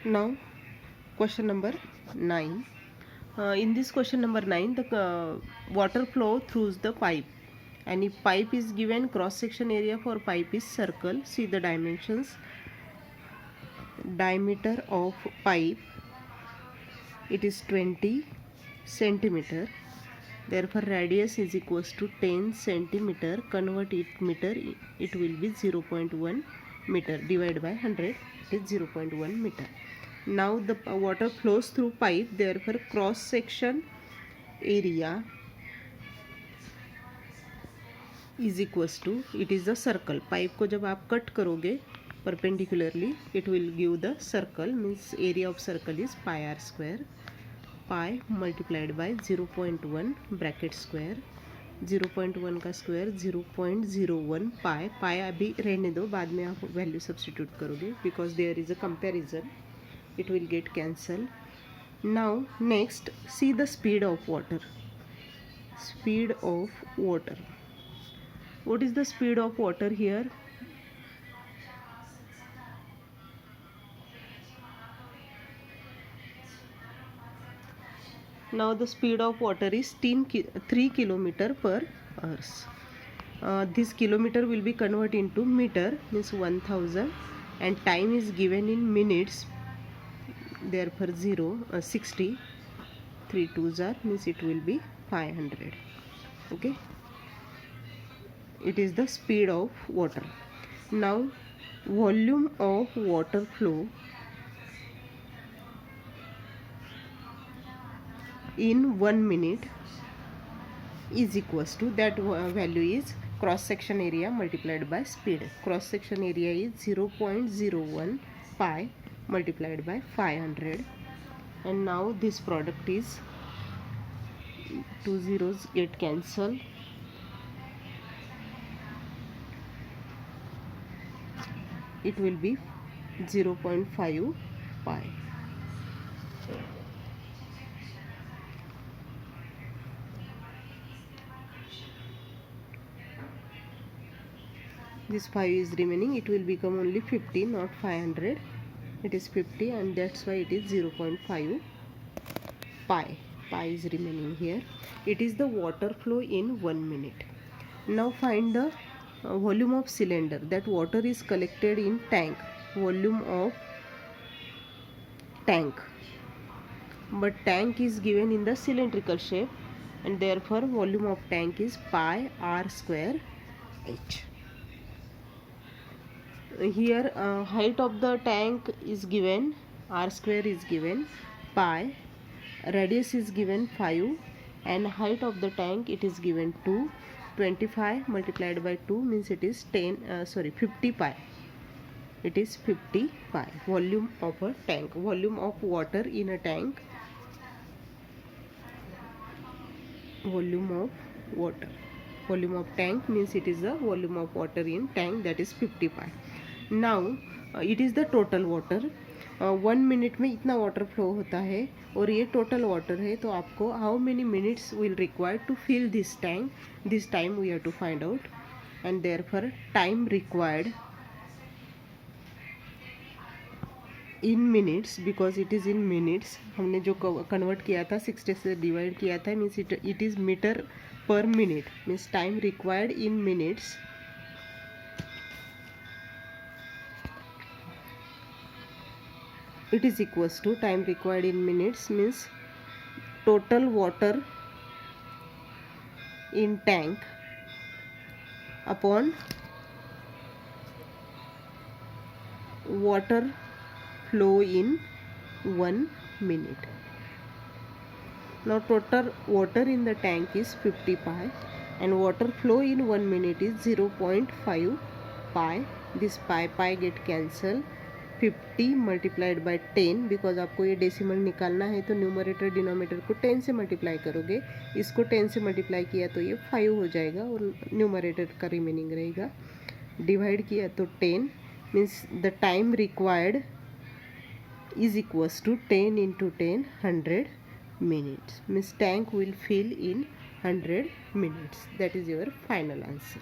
Now question number 9. In this question number 9, the water flow through the pipe, and if pipe is given, cross section area for pipe is circle. See the dimensions. Diameter of pipe, it is 20 centimeter. Therefore radius is equals to 10 centimeter. Convert it meter, it will be 0.1 meter. Divide by 100, it is 0.1 meter. Now the water flows through pipe, therefore cross section area is equals to, it is the circle. Pipe को जब आप cut करोगे perpendicularly, it will give the circle, means area of circle is pi r square. Pi multiplied by 0.1 bracket square, 0.1 का square 0.01 पाई. पाई अभी रहने दो, बाद में आप वैल्यू सब्सटीट्यूट करोगे because there is a comparison, it will get cancelled. Now next, see the speed of water. Speed of water. What is the speed of water here? Now the speed of water is 3 kilometer per hour. This kilometer will be converted into meter, means 1000, and time is given in minutes. Therefore 60, 3 2s are, means it will be 500. Okay, it is the speed of water. Now volume of water flow in 1 minute is equals to, that value is cross section area multiplied by speed. Cross section area is 0.01 pi multiplied by 500, and now this product is, 2 zeros get cancelled, it will be 0.5 pi. This 5 is remaining, it will become only 50, not 500. It is 50, and that's why it is 0.5 pi. Pi is remaining here. It is the water flow in 1 minute. Now find the volume of cylinder, that water is collected in tank. Volume of tank, but tank is given in the cylindrical shape, and therefore volume of tank is pi r square h. Here height of the tank is given, r square is given, pi, radius is given 5, and height of the tank it is given 2. 25 multiplied by 2 means it is 50 pi. It is 50 pi. Volume of a tank, volume of water in a tank, volume of water, volume of tank means it is the volume of water in tank, that is 50 pi. Now it is the total water. 1 minute में इतना water flow होता है, और ये total water है, तो आपको how many minutes will required to fill this tank, this time we have to find out, and therefore time required in minutes, because it is in minutes. हमने जो convert किया था 60 से डिवाइड किया था, means it is metre per minute, means time required in minutes it is equals to time required in minutes, means total water in tank upon water flow in 1 minute. Now total water in the tank is 50 pi, and water flow in 1 minute is 0.5 pi. This pi get cancelled. 50 multiplied by 10, because आपको ये decimal निकालना है, तो numerator denominator को 10 से multiply करोगे. इसको 10 से मल्टीप्लाई किया तो ये 5 हो जाएगा, और न्यूमरेटर का रिमेनिंग रहेगा. डिवाइड किया तो 10, means the time required is equals to 10 into 10, 100 minutes. Means tank will fill in 100 minutes. That is your final answer.